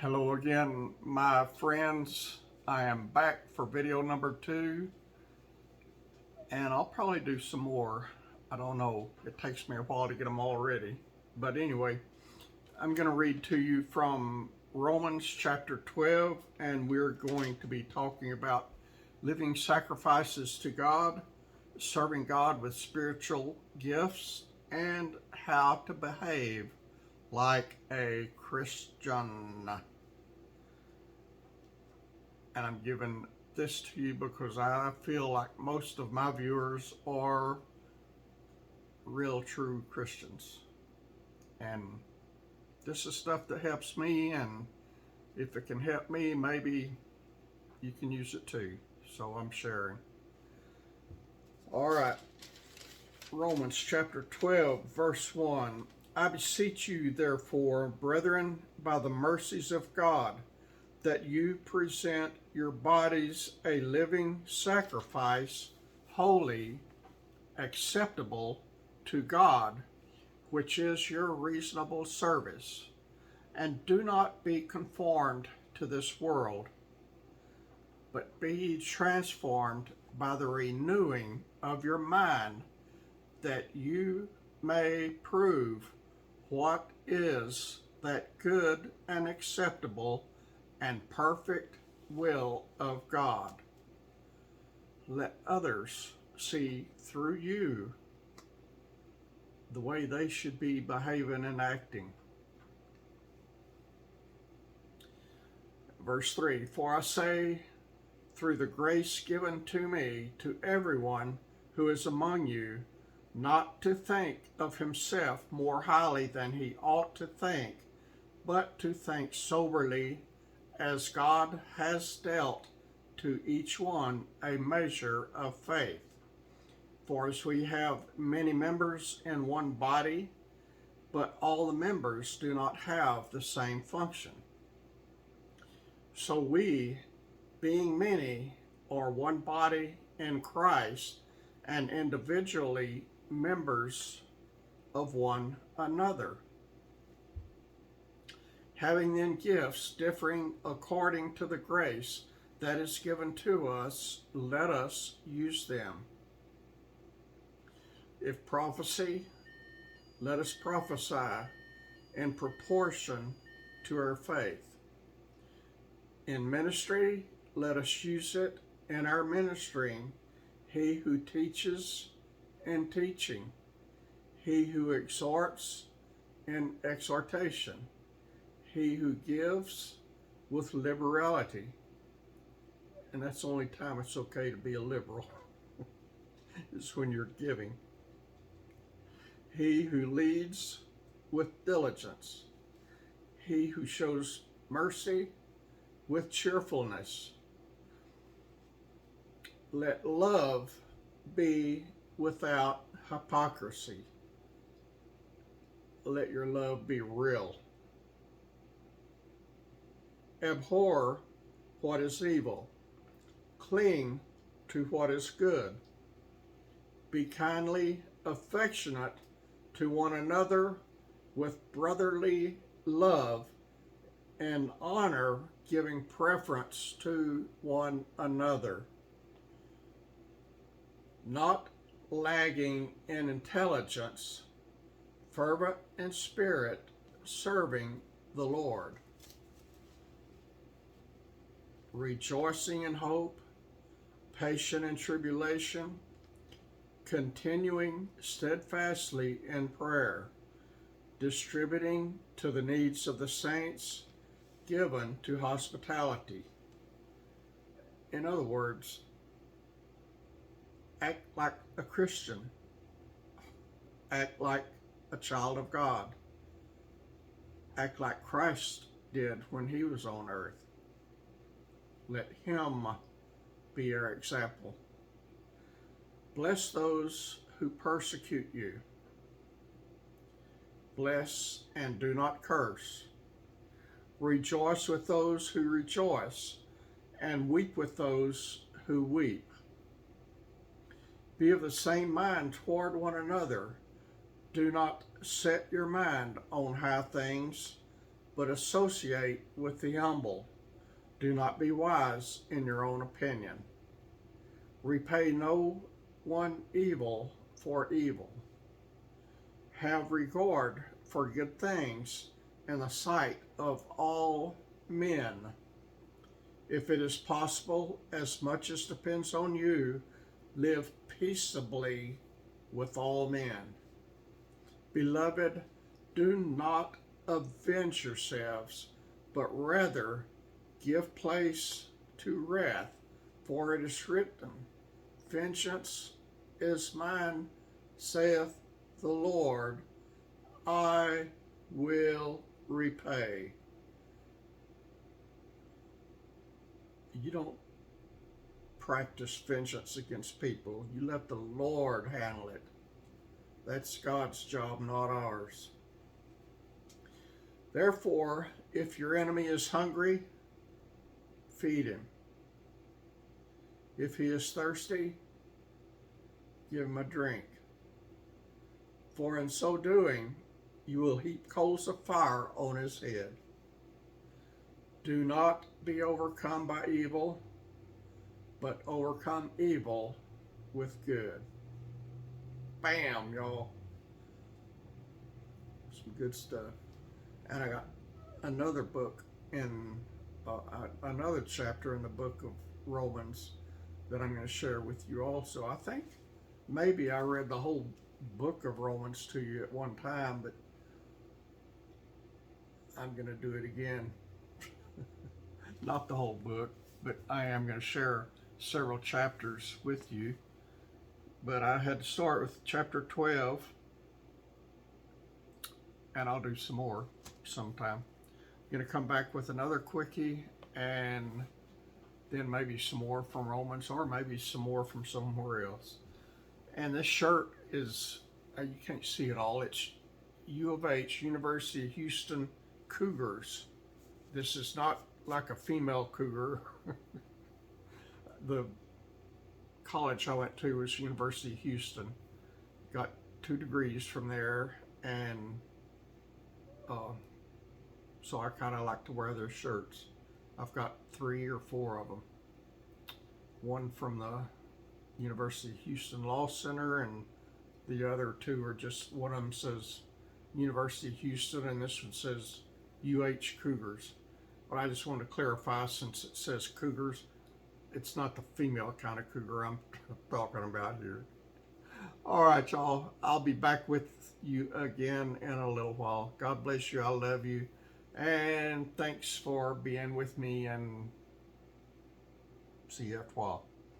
Hello again, my friends. I am back for video number 2, and I'll probably do some more. I don't know. It takes me a while to get them all ready. But anyway, I'm going to read to you from Romans chapter 12, and we're going to be talking about living sacrifices to God, serving God with spiritual gifts, and how to behave like a Christian. And I'm giving this to you because I feel like most of my viewers are real true Christians. And this is stuff that helps me, and if it can help me, maybe you can use it too. So I'm sharing. All right. Romans chapter 12, verse 1. I beseech you, therefore, brethren, by the mercies of God, that you present your bodies a living sacrifice, holy, acceptable to God, which is your reasonable service. And do not be conformed to this world, but be ye transformed by the renewing of your mind, that you may prove what is that good and acceptable and perfect will of God. Let others see through you the way they should be behaving and acting. Verse 3, for I say, through the grace given to me, to everyone who is among you, not to think of himself more highly than he ought to think, but to think soberly, as God has dealt to each one a measure of faith. For as we have many members in one body, but all the members do not have the same function. So we, being many, are one body in Christ, and individually members of one another. Having then gifts differing according to the grace that is given to us, let us use them. If prophecy, let us prophesy in proportion to our faith. In ministry, let us use it in our ministering. He who teaches in teaching, he who exhorts in exhortation, he who gives with liberality. And that's the only time it's okay to be a liberal, is when you're giving. He who leads with diligence, he who shows mercy with cheerfulness. Let love be without hypocrisy. Let your love be real. Abhor what is evil. Cling to what is good. Be kindly affectionate to one another with brotherly love and honor, giving preference to one another. Not lagging in intelligence, fervent in spirit, serving the Lord. Rejoicing in hope, patient in tribulation, continuing steadfastly in prayer, distributing to the needs of the saints, given to hospitality. In other words, act like a Christian. Act like a child of God. Act like Christ did when he was on earth. Let him be our example. Bless those who persecute you. Bless and do not curse. Rejoice with those who rejoice, and weep with those who weep. Be of the same mind toward one another. Do not set your mind on high things, but associate with the humble. Do not be wise in your own opinion. Repay no one evil for evil. Have regard for good things in the sight of all men. If it is possible, as much as depends on you, live peaceably with all men. Beloved, do not avenge yourselves, but rather give place to wrath, for it is written, Vengeance is mine, saith the Lord, I will repay. You don't practice vengeance against people. You let the Lord handle it. That's God's job, not ours. Therefore, if your enemy is hungry, feed him. If he is thirsty, give him a drink. For in so doing, you will heap coals of fire on his head. Do not be overcome by evil, but overcome evil with good. Bam, y'all. Some good stuff. And I got another book in another chapter in the book of Romans that I'm going to share with you also. I think maybe I read the whole book of Romans to you at one time, but I'm going to do it again. Not the whole book, but I am going to share several chapters with you. But I had to start with chapter 12, and I'll do some more sometime. I'm going to come back with another quickie, and then maybe some more from Romans, or maybe some more from somewhere else. And this shirt is, you can't see it all, it's U of H, University of Houston Cougars. This is not like a female cougar. The college I went to was University of Houston. Got 2 degrees from there, and so I kind of like to wear their shirts. I've got 3 or 4 of them. One from the University of Houston Law Center, and the other 2 are just, one of them says University of Houston, and this one says UH Cougars. But I just want to clarify, since it says Cougars, it's not the female kind of cougar I'm talking about here. All right, y'all. I'll be back with you again in a little while. God bless you. I love you. And thanks for being with me, and see you after a while.